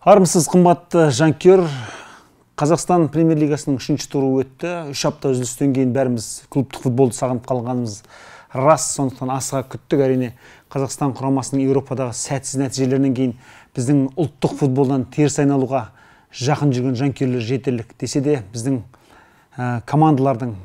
Армысыз қымбатты жанкүйер. Қазақстан премьер-лигасының 3-ші туры өтті. 3 апта үзілістен кейін бәріміз клубтық футболды сағынып қалғанымыз рас. Сондықтан асыға күттік. Әрине Қазақстан құрамасының Еуропадағы сәтсіз нәтижелерінен кейін біздің ұлттық футболдан теріс айналуға жақын жүрген жанкүйерлер жетерлік. Десе де біздің командалардың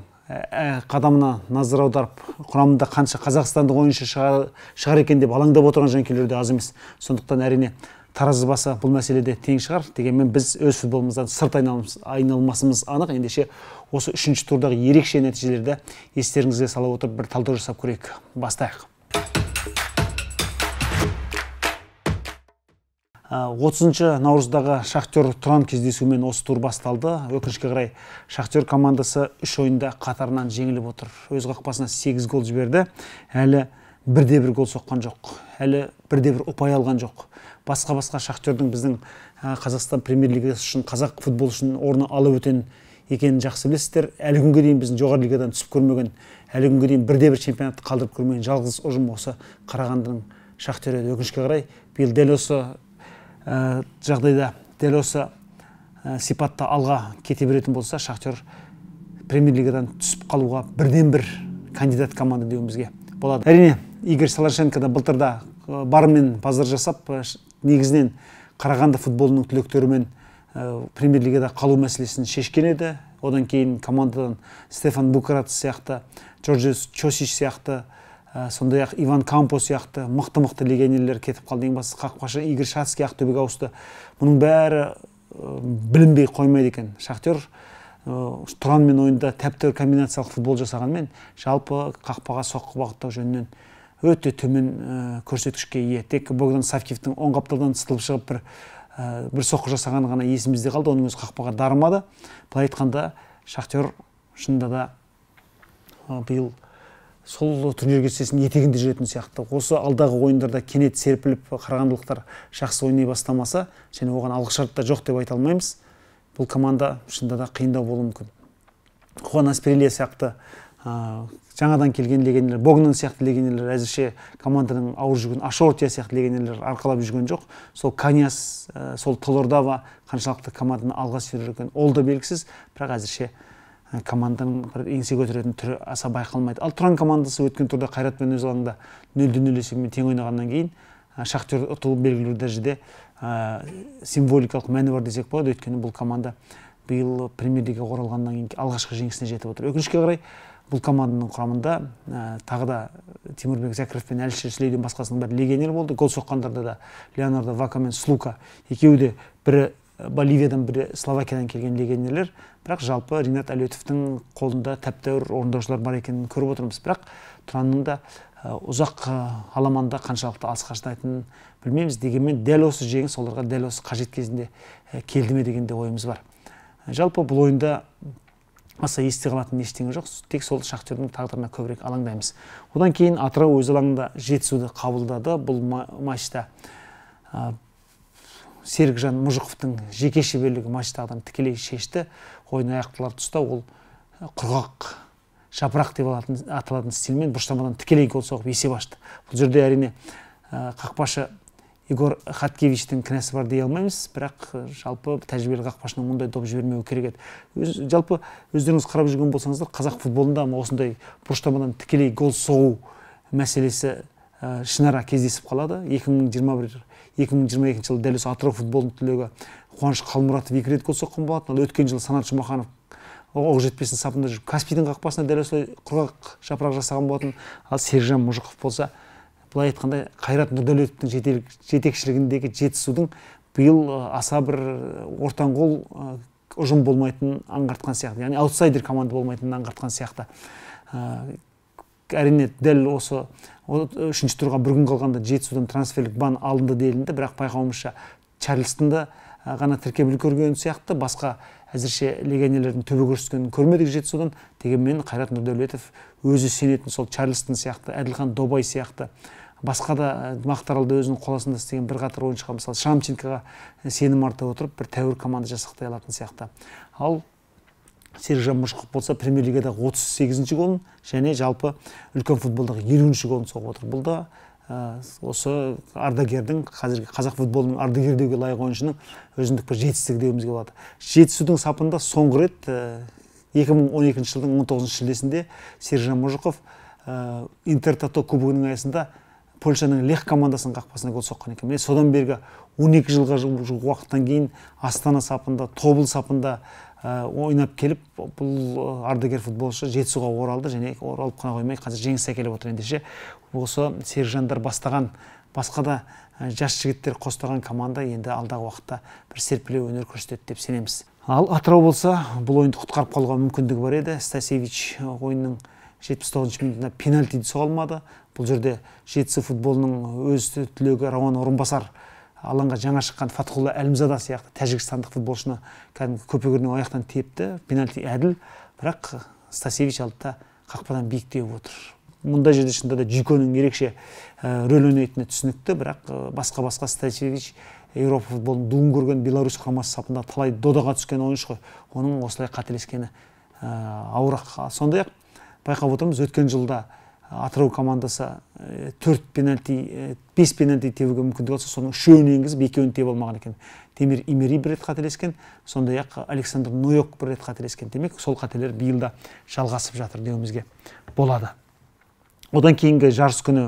қадамына назар аударып, құрамында қанша қазақстандық ойыншы шығар екен деп алаңдап отырған жанкүйерлер де аз емес. Сондықтан әрине таразы басы бұл мәселеде тең шығар. Дегенмен біз өз футболымыздан сырт айналмасымыз анық. Ендеше осы 3-ші турдағы ерекше нәтижелерді естеріңізге сала отырып бір талдау жасап көрейік. Бастайық. 30-ші наурыздағы Шахтер Тұран кездесуімен осы тур басталды. Өкінішке қарай Шахтер командасы 3 ойында қатарынан жеңіліп отыр. Өз қақпасына 8 гол жіберді. Әлі 1-1 гол соққан жоқ. Әлі 1-1 ұпай алған жоқ. Басқа Шахтердің біздің Қазақстан премьер-лигасы үшін, қазақ футбол үшін орны алып өтен екенін жақсы білесіздер. Әлі күнге дейін біздің жоғары лигадан түсіп көрмеген, әлі күнге дейін 1-1 чемпионатты қалдырып көрмеген жалғыз ұжым осы Қарағандының Шахтері. Өкінішке қарай биыл дәл осы жағдайда, дәл осы сипатта алға кете беретін болса, Шахтер премьер-лигадан түсіп қалуға бірден-бір кандидат команда деуімізге болады. Әрине Игорь Солошенко да былтырда барымен базар жасап, негізінен Қарағанды футболының түлектерімен премьер-лигада қалу мәселесін шешкен еді. Одан кейін командадан Стефан Букарат сияқты, Джорджес Чосич сияқты, сондай-ақ Иван Кампо сияқты мықты легионерлер кетіп қалды. Ең бастысы қақпашы Игорь Шацкий Ақтөбеге ауысты. Мұның бәрі білінбей қоймайды екен. Шахтер Тұранмен ойында тәп-тәуір комбинациялық футбол жасағанмен, жалпы қақпаға соққы бағыттау жөнінен өте төмен көрсеткішке ие. Тек Богдан Савкиевтің оң қапталдан сытылып шығып бір соққы жасағаны ғана есімізде қалды. Оның өзі қақпаға дарымады. Былай айтқанда Шахтер шынында да биыл сол турнир кестесінің етегінде жүретін сияқты. Осы алдағы ойындарда кенет серпіліп қарағандылықтар жақсы ойнай бастамаса, және оған алғышарт та жоқ деп айта алмаймыз. Бұл команда шынында да қиындау болуы мүмкін. Хуан Аспирилия сияқты жаңадан келген легионерлер, Богдан сияқты легионерлер әзірше команданың ауыр жүрген, Ашортия сияқты легионерлер арқалап жүрген жоқ. Сол Каньяс, сол Толордава қаншалықты команданы алға сүйреген, ол да белгісіз, бірақ әзірше команданың бір еңсе көтеретін түрі аса байқалмайды. Ал Тұран командасы өткен турда Қайратпен өз алаңында 0-0 есебімен тең ойнағаннан кейін Шахтер ұтылып белгілі бір дәрежеде символикалық мәні бар десек болады. Өйткені бұл команда биыл премьер-лигаға оралғаннан кейін алғашқы жеңісіне жетіп отыр. Өкінішке қарай бұл команданың құрамында тағы да Тимурбек Зәкіров пен Әлішер Сүлейден басқасының бәрі легионер болды. Гол соққандарда да Леонардо Вака мен Слука, екеуі де бірі Боливиядан, бірі Словакиядан келген легионерлер. Бірақ жалпы Ринат Әлеутовтың қолында тәп-тәуір орындаушылар бар екенін көріп отырмыз. Бірақ Тұранның да ұзақ аламанда қаншалықты алыс қашпайтынын білмейміз. Дегенмен дәл осы жеңіс оларға дәл осы қажет кезінде келді ме деген де ойымыз бар. Жалпы бұл ойында аса есте қалатын ештеңе жоқ. Тек сол Шахтердің тағдырына көбірек алаңдаймыз. Одан кейін Атырау өз алаңында Жетісуды қабылдады. Бұл матчта Серікжан Мұжықовтың жеке шеберлігі матч тағдырын тікелей шешті. Ойын аяқталар тұста ол құрғақ жапырақ деп аталатын стильмен бұрыштамадан тікелей гол соғып есеп ашты. Бұл жерде әрине қақпашы Игор Хаткевичтің кінәсі бар дей алмаймыз, бірақ жалпы тәжірибелі қақпашының мұндай доп жібермеуі керек еді. Жалпы өздеріңіз қарап жүрген болсаңыздар, қазақ футболында осындай бұрыштамадан тікелей гол соғу мәселесі шынара кездесіп қалады. 2021-2022 жылы дәл осы Атырау футболының түлегі Қуаныш Қалмұратов 2 рет гол соққан болатын. Ал өткен жылы Санат Жұмаханов оқ жетпесінің сапында жүріп Каспийдің қақпасына дәл осылай құрғақ жапырақ жасаған болатын. Ал Серікжан Мұжықов болса, былай айтқанда Қайрат Нұрдәулетовтің жетекшілігіндегі Жетісудың биыл аса бір ортанқол ұжым болмайтынын аңғартқан сияқты. Яғни аутсайдер команда болмайтынын аңғартқан сияқты. Әрине дәл осы 3-ші турға бір күн қалғанда Жетісудан трансферлік бан алынды делінді, бірақ байқауымызша Чарльстонда ғана тіркеп үлгерген сияқты, басқа әзірше легионерлердің төбе көрсеткенін көрмедік Жетісудан. Дегенмен Қайрат Нұрдәулетов өзі сенетін сол Чарльстон сияқты, Әділхан Добай сияқты, басқа да Мақтаралда өзінің қоласында істеген бір қатар ойыншыға, мысалы Шамченкоға сенім арта отырып, бір тәуір команда жасақтай алатын сияқты. Ал Серікжан Мұжықов болса премьер-лигадағы 38-ші голын және жалпы үлкен футболдағы 50-ші голын соғып отыр. Бұл да осы ардагердің, қазіргі қазақ футболының ардагер деуге лайық ойыншының өзіндік бір жетістігі деуімізге болады. Жетісудың сапында соңғы рет 2012 жылдың 19 шілдесінде Сержан Мұжықов Интертото кубогының аясында Польшаның Лех командасының қақпасына гол соққан екен. Міне содан бергі 12 жылға жуық уақыттан кейін Астана сапында, Тобыл сапында ойнап келіп, бұл ардагер футболшы Жетісуға оралды, және оралып қана қоймай, қазір жеңіс әкеліп отыр. Ендеше осы Сержандар бастаған, басқа да жас жігіттер қостаған команда енді алдағы уақытта бір серпілеу өнер көрсетеді деп сенеміз. Ал Атырау болса, бұл ойынды құтқарып қалуға мүмкіндігі бар еді. Стасевич ойынның 79 минутында пенальтиді соға алмады. Бұл жерде Жетісу футболының өз түлегі Рауан Орынбасар алаңға жаңа шыққан Фатхулла Әлімзада сияқты тәжікстандық футболшыны кәдімгі көпе-көрнеу аяқтан тепті. Пенальти әділ, бірақ Стасевич алдыда қақпадан биік теуіп отыр. Мұндай жерде шынында да Жүйкөнің ерекше рөл ойнайтыны түсінікті, бірақ басқа Стасевич Еуропа футболын дуын көрген Беларусь құрамасы сапында талай додаға түскен ойыншы ғой. Оның осылай қателескені ауырақ. Сондай-ақ байқап отырмыз, өткен жылда Атырау командасы 5 пенальти тебуге мүмкіндік алса, соның 3-ін енгізіп, 2-ін тебе алмаған екен. Темир Имери бір рет қателескен, сондай-ақ Александр Нойок бір рет қателескен. Демек, сол қателер биылда жалғасып жатыр деуімізге болады. Одан кейінгі жарыс күні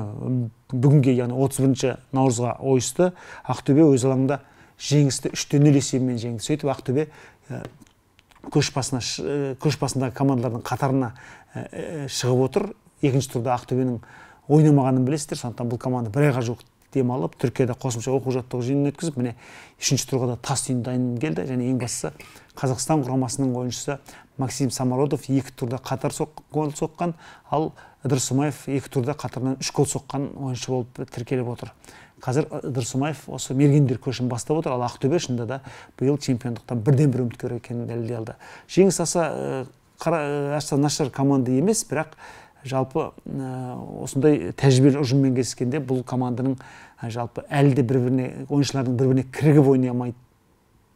бүгінге, яғни 31 наурызға ойысты. Ақтөбе өз алаңында жеңісті 3-0 есебімен жеңді. Сөйтіп Ақтөбе көш басындағы командалардың қатарына шығып отыр. Екінші турда Ақтөбенің ойнамағанын білесіздер, сондықтан бұл команда бір айға жуық демалып, Түркияда қосымша оқу-жаттығу жиынын өткізіп, міне үшінші турға да тас түйін дайын келді. Және ең бастысы Қазақстан құрамасының ойыншысы Максим Самородов 2 турда қатар гол соққан, ал Ыдырсымаев 2 турда қатарынан 3 гол соққан ойыншы болып тіркеліп отыр. Қазір Ыдырсымаев осы мергендер көшін бастап отыр, ал Ақтөбе шынында да биыл чемпиондықтан бірден-бір үміткер екенін дәлелдей алды. Жеңіс аса нашар команда емес, бірақ жалпы осындай тәжірибелі ұжыммен кездескенде бұл команданың жалпы әлі де ойыншылардың бір-біріне кірігіп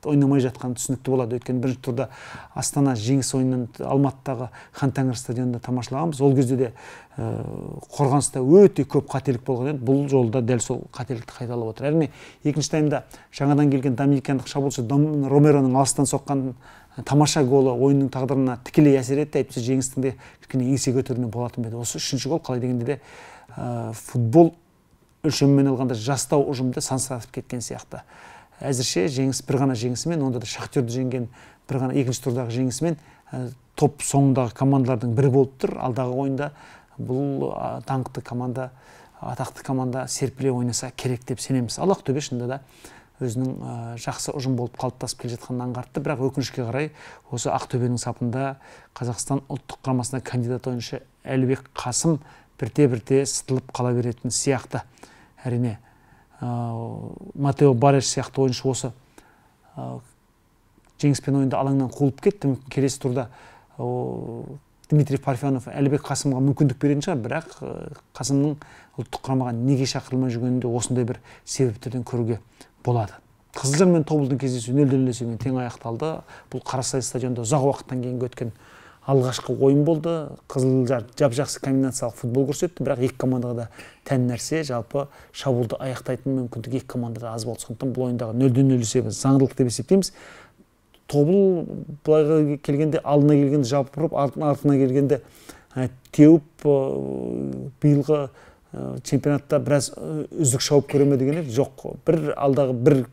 ойнамай жатқаны түсінікті болады. Өйткені бірінші турда Астана жеңіс ойынын Алматыдағы Хан Тәңір стадионында тамашалағанбыз. Ол кезде де қорғаныста өте көп қателік болған еді. Бұл жолда дәл сол қателікті қайталап отыр. Әрине, екінші таймда жаңадан келген доминикандық шабуылшы Ромероның алыстан соққан тамаша голы ойынның тағдырына тікелей әсер етті. Әйтпесе жеңістің де кішкене еңсе көтеруіне болатын еді. Осы үшінші гол қалай дегенде де футбол өлшемімен алғанда жастау ұжымды сансыратып кеткен сияқты. Әзірше жеңіс бір ғана жеңісімен, онда да Шахтерді жеңген бір ғана екінші турдағы жеңісімен топ соңындағы командалардың бірі болып тұр. Алдағы ойында бұл даңқты команда, атақты команда серпіле ойнаса керек деп сенеміз. Ал Ақтөбе шынында да өзінің жақсы ұжым болып қалыптасып келе жатқанын аңғартты, бірақ өкінішке қарай осы Ақтөбенің сапында Қазақстан ұлттық құрамасына кандидат ойыншы Әлібек Қасым бірте-бірте сытылып қала беретін сияқты. Әрине, Матео Бареш сияқты ойыншы осы жеңіспен ойында алаңнан қуылып кетті. Келесі турда Дмитрий Парфянов Әлібек Қасымға мүмкіндік беретін шығар, бірақ Қасымның ұлттық құрамаға неге шақырылмай жүргенінде осындай бір себептерден көруге болады. Қызылжар мен Тобылдың кездесуі 0-0 есебімен тең аяқталды. Бұл Қарасай стадионында ұзақ уақыттан кейін өткен алғашқы ойын болды. Қызылжар жап-жақсы комбинациялық футбол көрсетті, бірақ екі командаға да тән нәрсе, жалпы шабуылды аяқтайтын мүмкіндік екі командада аз болды. Сондықтан бұл ойындағы 0-0 есебі заңдылық деп есептейміз. Тобыл былайға келгенде алдына келгенде жапырып, артына келгенде теуіп, биылғы чемпионатта біраз үздік шауып көреме дегенде жоқ. Алдағы бір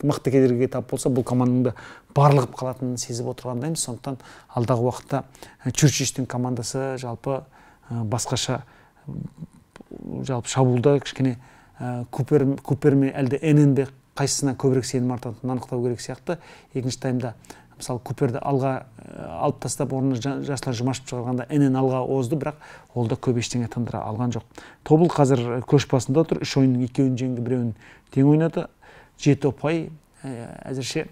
мықты кедергіге тап болса, бұл команданың да барлығып қалатынын сезіп отырғандаймыз. Сондықтан алдағы уақытта Чурчичтің командасы жалпы басқаша шабуылда кішкене Купер ме әлде Энен бе қайсысына көбірек сенім артатынын анықтау керек сияқты. Екінші таймда мысалы Куперді алға алып тастап, орнына Жаслар Жұмашев шығарғанда Энен алға озды, бірақ ол да көп ештеңе тындыра алған жоқ. Тобыл қазір көш басында тұр. 3 ойынның 2-ін жеңді, 1-ін тең ойнады. 7 ұпай, әзірше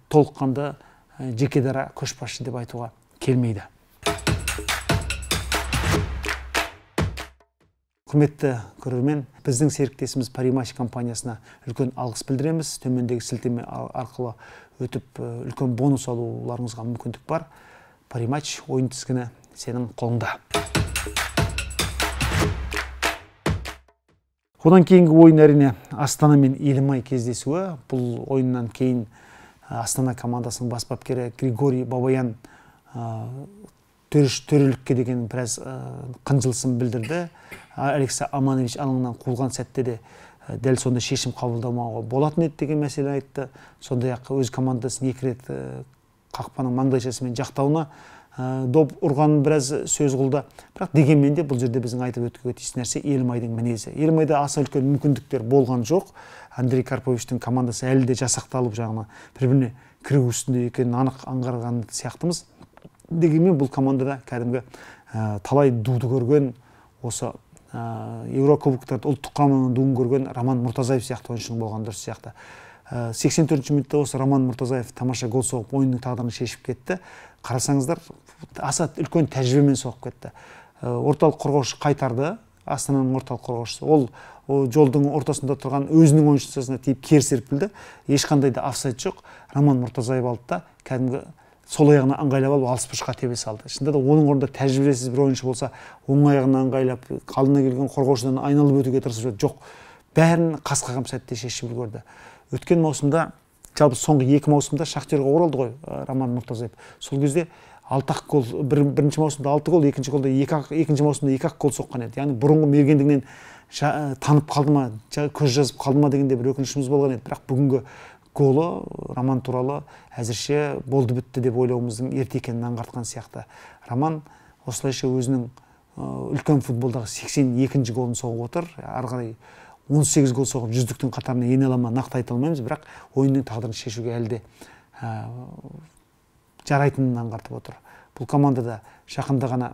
толыққанды жеке дара көшбасшы деп айтуға келмейді. Құрметті көрермен, біздің серіктесіміз Париматч компаниясына үлкен алғыс білдіреміз. Төмендегі сілтеме арқылы өтіп үлкен бонус алуларыңызға мүмкіндік бар. Париматч ойын тізгіні сенің қолыңда. Одан кейінгі ойын әрине Астана мен Елімай кездесуі. Бұл ойыннан кейін Астана командасының бас бапкері Григорий Бабаян төрелікке деген біраз қынжылысын білдірді. Алекса Аманович алаңнан қуылған сәтте де дәл сондай шешім қабылдамауға болатын еді деген мәселе айтты. Сондай-ақ өз командасын 2 рет қақпаның маңдайшасымен жақтауына доп ұрғанын біраз сөз қылды. Бірақ дегенмен де бұл жерде біздің айтып өтуге тиіс нәрсе Елімайдың мінезі. Елімайда аса үлкен мүмкіндіктер болған жоқ. Андрей Карповичтің командасы әлі де жасақталып жағына бір-біріне кіру үстінде екенін анық аңғарған сияқтымыз. Дегенмен бұл командада кәдімгі талай дуды көрген, осы Еурокубоктарда ұлттық құраманың дуын көрген Роман Мұртазаев сияқты ойыншының болған дұрыс сияқты. 84-ші минутта осы Роман Мұртазаев тамаша гол соғып ойынның тағдырын шешіп кетті. Қарасаңыздар, аса үлкен тәжірибемен соғып кетті. Орталық қорғаушы қайтарды, Астананың орталық қорғаушысы. Ол жолдың ортасында тұрған өзінің ойыншысына тиіп кері серпілді. Ешқандай да офсайд жоқ. Роман Мұртазаев алды да кәдімгі сол аяғына аңғайлап алып алыс бұрышқа тебе салды. Шынында да оның орнында тәжірибесіз бір ойыншы болса, оң аяғына аңғайлап, қалдына келген қорғаушыдан айналып өтуге тырысып жоқ. Бәрін қас-қағым сәтте шешіп үлгерді. Өткен маусымда, жалпы соңғы 2 маусымда Шахтерге оралды ғой Роман Мұртазаев. Сол кезде 6 гол, бірінші маусымда 6 гол, екінші маусымда 2 гол соққан еді. Яғни бұрынғы мергендігінен танып қалды ма, көз жазып қалды ма дегенде бір өкінішіміз болған еді. Бірақ бүгінгі голы Роман туралы әзірше болды бітті деп ойлауымыздың ерте екенін аңғартқан сияқты. Роман осылайша өзінің үлкен футболдағы 82-ші голын соғып отыр. Ары қарай 18 гол соғып жүздіктің қатарына ене ала ма нақты айта алмаймыз, бірақ ойынның тағдырын шешуге әлі де жарайтынын аңғартып отыр. Бұл командада жақында ғана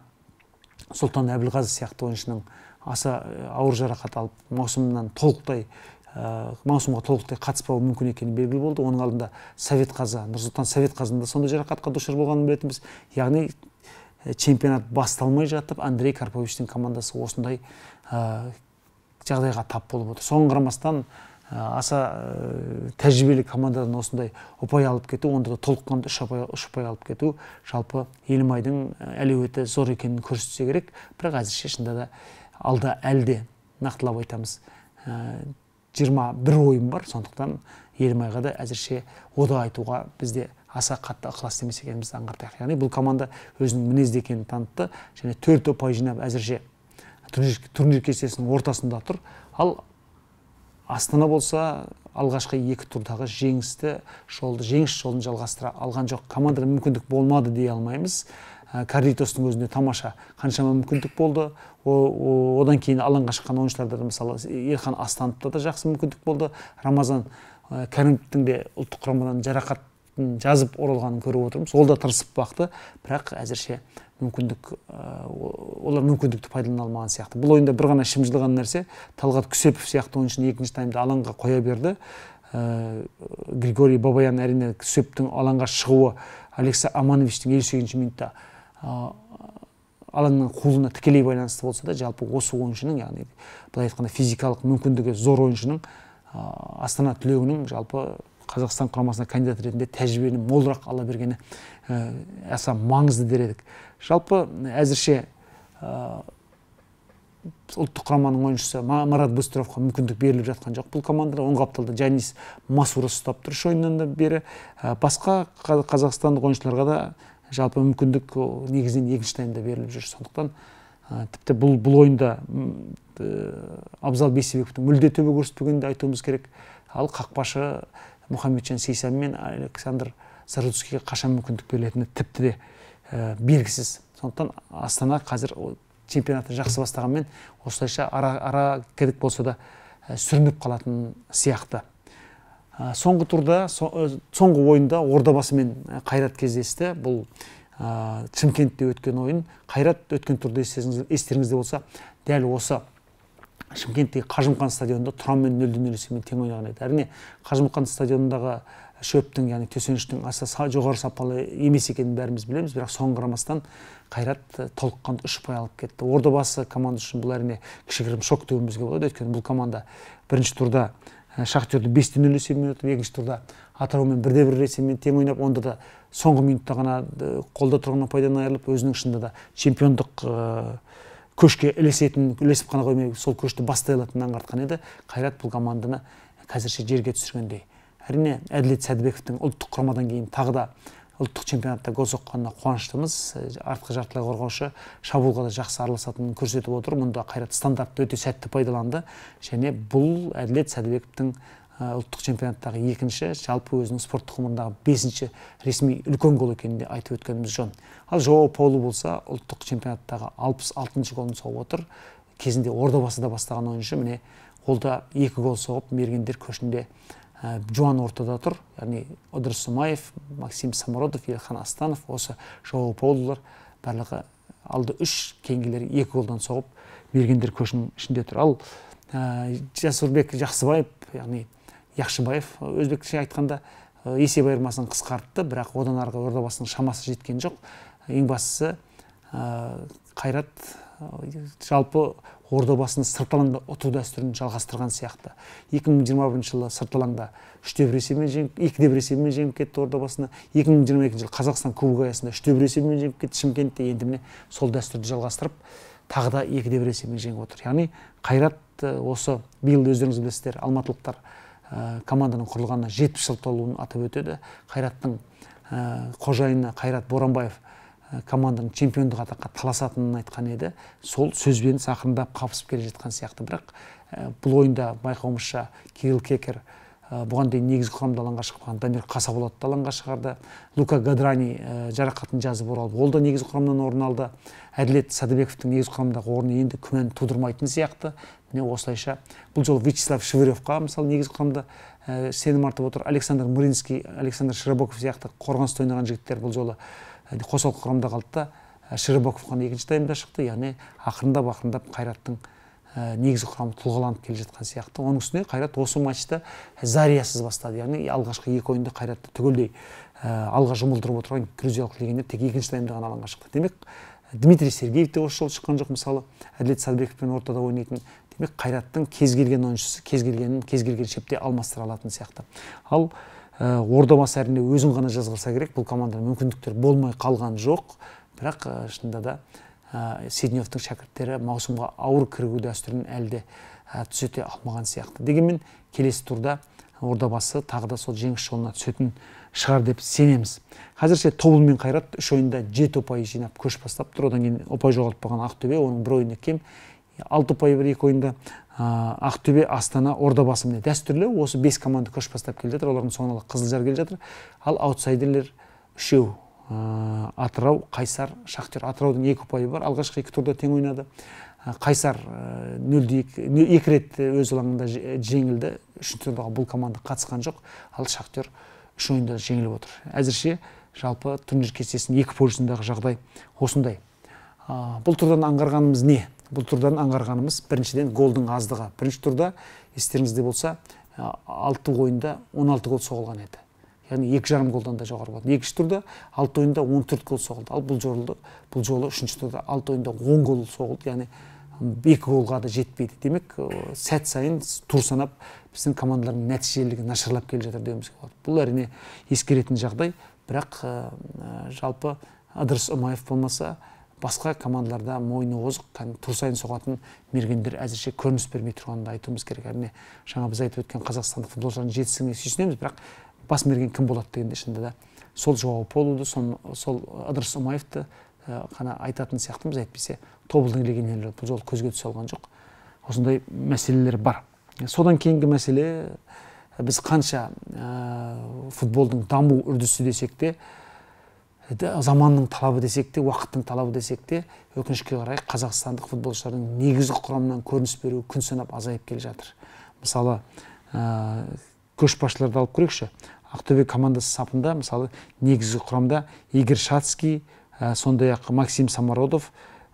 Сұлтан Әбілғазы сияқты ойыншының аса ауыр жарақат алып, маусымға толықтай қатыспауы мүмкін екені белгілі болды. Оның алдында Нұрсұлтан Советқазында сондай жарақатқа душар болғанын білетінбіз. Яғни чемпионат басталмай жатып, Андрей Карповичтің командасы осындай жағдайға тап болып отыр. Соған қарамастан аса тәжірибелі командадан осындай ұпай алып кету, онда да толыққанды 3 ұпай алып кету, жалпы Елімайдың әлеуеті зор екенін көрсетсе керек. Бірақ әзірше шынында да алда әлі де нақтылап айтамыз, 21 ойын бар, сондықтан Елімайға да әзірше ода айтуға бізде аса қатты ықылас емес екенімізді аңғартайық. Яғни бұл команда өзінің мінезді екенін танытты және 4 ұпай жинап әзірше турнир кестесінің ортасында тұр. Ал Астана болса алғашқы 2 турдағы жеңіс жолын жалғастыра алған жоқ. Командада мүмкіндік болмады дей алмаймыз. Карлитостың өзінде тамаша қаншама мүмкіндік болды. Одан кейін алаңға шыққан ойыншыларда мысалы Ерхан Астановта да жақсы мүмкіндік болды. Рамазан Кәрімовтің де ұлттық құрамадан жарақатын жазып оралғанын көріп отырмыз. Ол да тырысып бақты, бірақ әзірше олар мүмкіндікті пайдалана алмаған сияқты. Бұл ойында бір ғана ішім жылаған нәрсе, Талғат Күсепов сияқты ойыншыны 2-ші таймда алаңға қоя берді. Григорий Бабаян әрине Күсептің алаңға шығуы Алекса Амановичтің 58-ші минутта алаңның қуылуына тікелей байланысты болса да, жалпы осы ойыншының, яғни былай айтқанда физикалық мүмкіндігі зор ойыншының Астана түлегінің жалпы Қазақстан құрамасына кандидат ретінде тәжірибені молырақ ала бергені аса маңызды дер едік. Жалпы әзірше ұлттық құраманың ойыншысы Марат Быстровқа мүмкіндік беріліп жатқан жоқ. Бұл командада оң қапталда Жанис Масурас ұстап тұр ойыннан да бері. Басқа қазақстандық ойыншыларға да жалпы мүмкіндік негізінен 2-ші таймда беріліп жүр. Сондықтан тіпті бұл ойында Абзал Бейсебековтің мүлде төбе көрсетпегенін айтуымыз керек. Ал қақпашы Мұхамеджан Сейсан мен Александр Заруцкийге қашан мүмкіндік берілетіні тіпті де белгісіз. Сондықтан Астана қазір чемпионатты жақсы бастағанмен осылайша ара кедік болса да сүрініп қалатын сияқты. Соңғы турда, соңғы ойында Ордабасы мен Қайрат кездесті. Бұл Шымкентте өткен ойын. Қайрат өткен турда естеріңізде болса, дәл осы Шымкенттегі Қажымқан стадионында Тұранмен 0-0 есебімен тең ойнаған еді. Әрине Қажымқан стадионындағы шөптің, яғни төсеніштің аса жоғары сапалы емес екенін бәріміз білеміз, бірақ соған қарамастан Қайрат толыққанды 3 ұпай алып кетті. Ордабасы командасы үшін бұл әрине кішігірім шок деуімізге болады. Өйткені бұл команда бірінші турда Шахтерді 5-0 есебімен өтіп, екінші турда Атыраумен 1-1 есебімен тең ойнап, онда да соңғы минутта ғана қолда тұрған ұпайдан айырылып, өзінің шынында да чемпиондық көшке ілесіп қана қоймай, сол көшті бастай алатынын аңғартқан еді. Қайрат бұл команданы қазірше жерге түсіргендей. Әрине, Әділет Сәдібековтің ұлттық құрамадан кейін тағы да ұлттық чемпионатта гол соққанына қуаныштымыз. Артқы жартылай қорғаушы шабуылға да жақсы араласатынын көрсетіп отыр. Мұнда Қайрат стандартты өте сәтті пайдаланды. Және бұл Әділет Сәдібековтің ұлттық чемпионаттағы екінші, жалпы өзінің спорттық ғұмырындағы 5-ші ресми үлкен гол екенін де айтып өткеніміз жөн. Ал Жоао Паулу болса, ұлттық чемпионаттағы 66-шы голын соғып отыр. Кезінде Ордабасыда бастаған ойыншы, міне қолда 2 гол соғып, мергендер көшінде жуан ортада тұр. Яғни Ыдырыс Умаев, Максим Самородов, Елхан Астанов, осы Жоао Паулулар барлығы алды 3, кейінгілері 2 голдан соғып, мергендер көшінің ішінде тұр. Ал Жасурбек Жақсыбаев, яғни Яқшыбаев, өзбекше айтқанда есеп айырмасын қысқартты, бірақ одан арғы Ордабасының шамасы жеткен жоқ. Ең бастысы Қайрат жалпы Ордабасыны сырт алаңда ұту дәстүрін жалғастырған сияқты. 2021 жылы сырт алаңда 3-1 есебімен жеңіп, 2-1 есебімен жеңіп кетті Ордабасыны. 2022 жылы Қазақстан Кубогы аясында 3-1 есебімен жеңіп кетті Шымкентте. Енді міне сол дәстүрді жалғастырып, тағы да 2-1 есебімен жеңіп отыр. Яғни Қайрат осы биыл өздеріңіз білесіздер, алматылықтар команданың құрылғанына 70 жыл толуын атап өтеді. Қайраттың қожайыны Қайрат Боранбаев команданың чемпиондық атаққа таласатынын айтқан еді. Сол сөзбен сақырындап қапысып келе жатқан сияқты. Бірақ бұл ойында байқауымызша Кирилл Кекер бұған дейін негізгі құрамда алаңға шыққан Дамир Қасаболатты алаңға шығарды. Лука Гадрани жарақатын жазып оралып, ол да негізгі құрамнан орын алды. Әділет Сәдібековтің негізгі құрамдағы орны енді күмән тудырмайтын сияқты. Міне осылайша бұл жолы Вячеслав Шевыревқа мысалы негізгі құрамда сенім артып отыр. Александр Муринский, Александр Широбоков сияқты қорғаныста ойнаған жігіттер бұл жолы қосалқы құрамда қалды да, Широбоков қана екінші таймда шықты. Яғни ақырындап Қайраттың негізгі құрамы тұлғаланып келе жатқан сияқты. Оның үстіне Қайрат осы матчты зариясыз бастады. Яғни алғашқы 2 ойында Қайратты түгелдей алға жұмылдырып отырған грузиялық легионер тек екінші таймда ғана алаңға шықты. Демек, Дмитрий Сергеев те осы жолы шыққан жоқ, мысалы, Әділет Сәдібековпен ортада ойнайтын. Демек, Қайраттың кез келген ойыншысы кез келген шепте алмастыра алатын сияқты. Ал Ордабасы әрине өзін ғана жазғырса керек, бұл команданың мүмкіндіктер болмай қалған жоқ. Бірақ шынында да Седневтің шәкірттері маусымға ауыр кірігу дәстүрін әлде түзете алмаған сияқты. Дегенмен келесі турда Ордабасы тағы да сол жеңіс жолына түсетін шығар деп сенеміз. Қазірше Тобыл мен Қайрат 3 ойында 7 ұпай жинап көш бастап тұр. Одан кейін ұпай жоғалтпаған Ақтөбе, оның бір ойында кем 6 ұпайы бар 2 ойында. Ақтөбе, Астана, Ордабасы міне дәстүрлі осы 5 команда көш бастап келе жатыр. Олардың соңында Қызылжар келе жатыр. Ал аутсайдерлер 3, Атырау, Қайсар, Шахтер. Атыраудың 2 ұпайы бар. Алғашқы 2 турда тең ойнады. Қайсар 2 рет өз алаңында жеңілді. 3-ші турдағы бұл команда қатысқан жоқ. Ал Шахтер 3 ойында жеңіліп отыр. Әзірше жалпы турнир кестесінің 2 пойызындағы жағдай осындай. Бұл турдан аңғарғанымыз не? Бұл турдан аңғарғанымыз біріншіден голдың аздығы. Бірінші турда естеріңізде болса 6 ойында 16 гол соғылған еді. Яғни 2,5 голдан да жоғары болды. Екінші турда 6 ойында 14 гол соғылды. Ал бұл жолы үшінші турда 6 ойында 10 гол соғылды. Яғни 2 голға да жетпейді. Демек, сәт сайын тур санап біздің командалардың нәтижелілігі нашарлап келе жатыр деуімізге болады. Бұл әрине ескеретін жағдай, бірақ жалпы Ыдырыс Умаев болмаса басқа командаларда мойны озық, тур сайын соғатын мергендер әзірше көрініс бермей тұрғанын айтуымыз керек. Әрине жаңа біз айтып өткен қазақстандық футболшылардың жетістігіне сүйсінеміз, бірақ бас мерген кім болады дегенде шынында да сол Жоао Паулуды, сол Ыдырыс Умаевты қана айтатын сияқтымыз. Әйтпесе Тобылдың легионерлері бұл жолы көзге түсе алған жоқ. Осындай мәселелер бар. Содан кейінгі мәселе, біз қанша футболдың даму үрдісі десек те, заманның талабы десек те, уақыттың талабы десек те, өкінішке қарай қазақстандық футболшылардың негізгі құрамынан көрініс беру күн санап азайып келе жатыр. Мысалы, көшбасшыларды алып көрейікші. Ақтөбе командасы сапында, мысалы, негізгі құрамда Игорь Шацкий, сондай-ақ Максим Самородов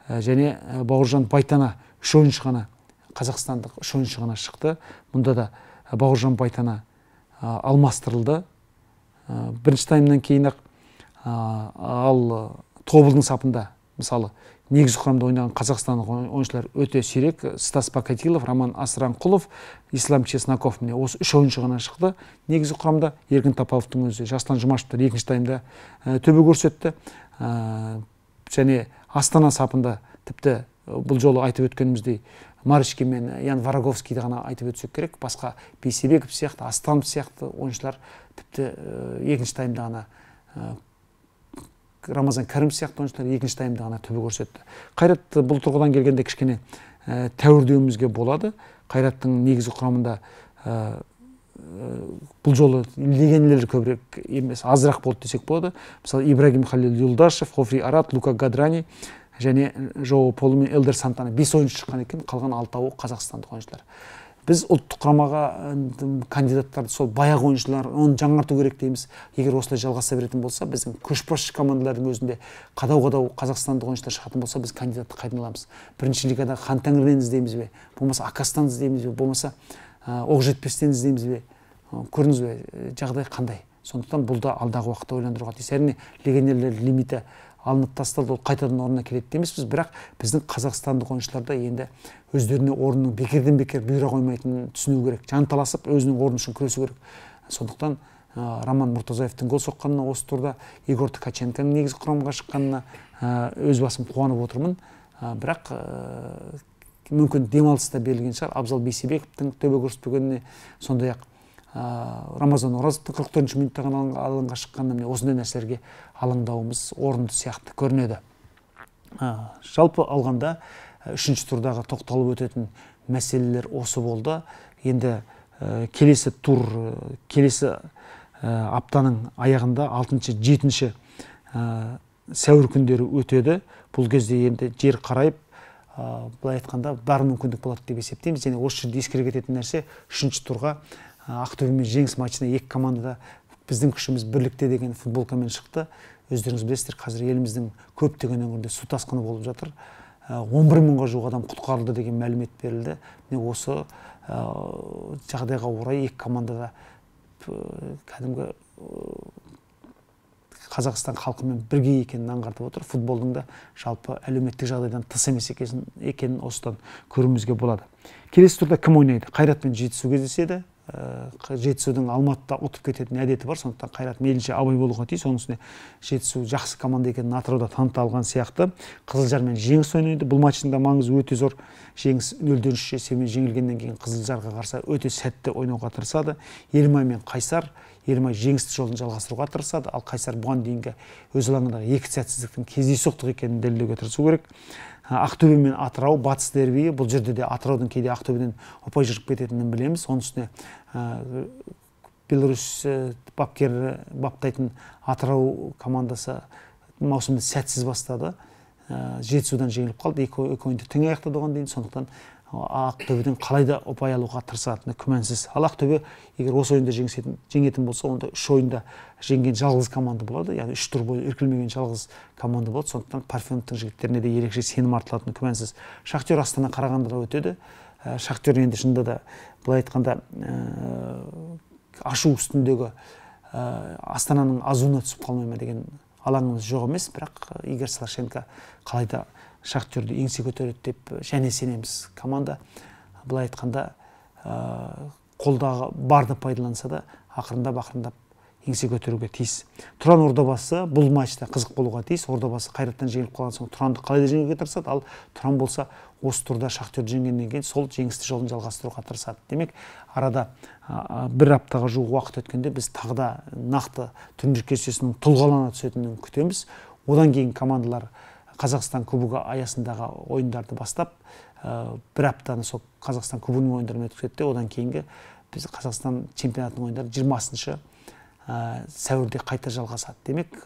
және Бауыржан Байтана 3 ойыншы ғана, қазақстандық 3 ойыншы ғана шықты. Мұнда да Бауыржан Байтана алмастырылды. Бірінші таймнан кейін-ақ ал Тобылдың сапында, мысалы, негізгі құрамда ойнаған қазақстандық ойыншылар өте сирек. Стас Покатилов, Роман Асранқұлов, Ислам Чесноков міне осы 3 ойыншы ғана шықты. Негізгі құрамда Еркін Тапаловтың өзі, Жаслан Жұмашевтар екінші таймда төбе көрсетті. Және Астана сапында тіпті бұл жолы айтып өткеніміздей Маришки мен Ян Вараговскийді ғана айтып өтсек керек. Басқа Бейсебеков сияқты, Астанов сияқты ойыншылар тіпті екінші таймда ғана, Рамазан Кәрім сияқты ойыншылар екінші таймда ғана төбе көрсетті. Қайрат бұл тұрғыдан келгенде кішкене тәуірдеуімізге болады. Қайраттың негізгі құрамында бұл жолы легионерлер көбірек емес, азырақ болды десек болады. Мысалы Ибрагим Халил Юлдашев, Хофри Арат, Лука Гадрани және Жоу Полу мен Элдер Сантана 5 ойыншы шыққан екен, қалған 6-ы қазақстандық ойыншылар. Біз ұлттық құрамаға кандидаттарды сол баяғы ойыншылар, оны жаңарту керек дейміз. Егер осылай жалғаса беретін болса, біздің көшбасшы командалардың өзінде қадау-қадау қазақстандық ойыншылар шығатын болса, біз кандидатты қайдан аламыз? Бірінші лигада Хан Тәңірден іздейміз бе? Болмаса Акастан іздейміз бе? Болмаса Оқжетпестен іздейміз бе? Көрдіңіз бе, жағдай қандай? Сондықтан бұл да алдағы уақытта ойландыруға тиіс. Әрине легионерлер лимиті алынып тасталды, ол қайтадан орнына келеді демеспіз, бірақ біздің қазақстандық ойыншыларда енді өздеріне орнының бекерден бекер бұйыра қоймайтынын түсіну керек. Жанталасып өзінің орны үшін күресу керек. Сондықтан Роман Мұртазаевтың гол соққанына, осы турда Егор Ткаченконың негізгі құрамға шыққанына өз басым қуанып отырмын. Бірақ мүмкін демалыста берілген шығар. Абзал Бейсебековтің төбе көрсетпегеніне, сондай-ақ Рамазан Оразовтың 44-ші минутта ғана алаңға шыққанына, осындай нәрселерге алаңдауымыз орынды сияқты көрінеді. Жалпы алғанда үшінші турдағы тоқталып өтетін мәселелер осы болды. Енді келесі тур, келесі аптаның аяғында 6-7 сәуір күндері өтеді. Бұл кезде енді жер қарайып, былай айтқанда бар мүмкіндік болады деп есептейміз. Және осы жерде ескере кететін нәрсе, үшінші турға Ақтөбе мен Жеңіс матчына екі командада біздің күшіміз бірлікте деген футболкамен шықты. Өздеріңіз білесіздер, қазір еліміздің көптеген өңірінде су тасқыны болып жатыр. 11 мыңға жуық адам құтқарылды деген мәлімет берілді. Осы жағдайға орай екі командада кәдімгі Қазақстан халқымен бірге екенін аңғартып отыр. Футболдың да жалпы әлеуметтік жағдайдан тыс емес екенін осыдан көруімізге болады. Келесі турда кім ойнайды? Қайрат пен Жетісу кездеседі. Жетісудің Алматыда ұтып кететін әдеті бар, сондықтан Қайрат мейлінше абай болуға тиіс. Оның үстіне Жетісу жақсы команда екенін Атырауда таныта алған сияқты. Қызылжар мен Жеңіс ойнайды. Бұл матчтың да маңызы өте зор. Жеңіс 0-3 есебімен жеңілгеннен кейін Қызылжарға қарсы өте сәтті ойнауға тырысады. Елімай мен Қайсар, Елімай жеңісті жолын жалғастыруға тырысады, ал Қайсар бұған дейінгі өз алаңындағы екі сәтсіздіктің кездейсоқтық екенін дәлелдеуге тырысу керек. Ақтөбе мен Атырау батыс дербиі, бұл жерде де Атыраудың кейде Ақтөбеден ұпай жырып кететінін білеміз. Оның үстіне Беларусь бапкері баптайтын Атырау командасы маусымды сәтсіз бастады. Жетісудан жеңіліп қалды, екі ойынды тең аяқтады оған дейін. Сондықтан Ақтөбеден қалайда ұпай алуға тырысатыны күмәнсіз. Ал Ақтөбе егер осы ойында жеңетін болса, онда 3 ойында жеңген жалғыз команда болады. Яғни 3 тур бойы іркілмеген жалғыз команда болады. Сондықтан Парфеновтың жігіттеріне де ерекше сенім артылатыны күмәнсіз. Шахтер Астана Қарағандыда өтеді. Шахтер енді шынында да былай айтқанда ашу үстіндегі Астананың азуына түсіп қалмай ма деген алаңымыз жоқ емес, бірақ Игорь Слашенко қалайда Шахтерді еңсе көтереді деп және сенеміз. Команда былай айтқанда қолдағы барды пайдаланса да ақырындап еңсе көтеруге тиіс. Тұран Ордабасы бұл матчта қызық болуға тиіс. Ордабасы Қайраттан жеңіліп қалған соң Тұранды қалайда жеңуге тырысады, ал Тұран болса осы турда Шахтерді жеңгеннен кейін сол жеңісті жолын жалғастыруға тырысады. Демек, арада бір аптаға жуық уақыт өткенде біз тағы да нақты турнир кестесінің тұлғалана түсетінін күтеміз. Одан кейін командалар Қазақстан кубогы аясындағы ойындарды бастап, бір аптаны сол Қазақстан кубогының ойындарымен өткізеді. Одан кейінгі біз Қазақстан чемпионатының ойындары 20 сәуірде қайта жалғасады. Демек,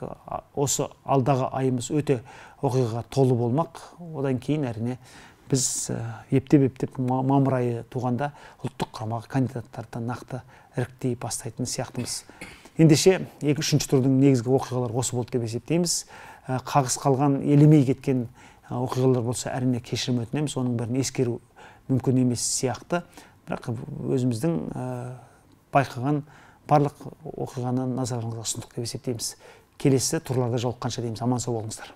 осы алдағы айымыз өте оқиғаға толы болмақ. Одан кейін әрине біз ептеп мамыр айы туғанда ұлттық құрамаға кандидаттарды нақты іріктей бастайтын сияқтымыз. Ендеше 2-3 турдың негізгі оқиғалар осы болды деп есептейміз. Қағыс қалған, елемей кеткен оқиғалар болса әрине кешірім өтінеміз. Оның бәрін ескеру мүмкін емес сияқты. Бірақ өзіміздің байқаған барлық оқиғаны назарыңызға ұсындық деп есептейміз. Келесі турларда жолыққанша дейміз. Аман сау болыңыздар.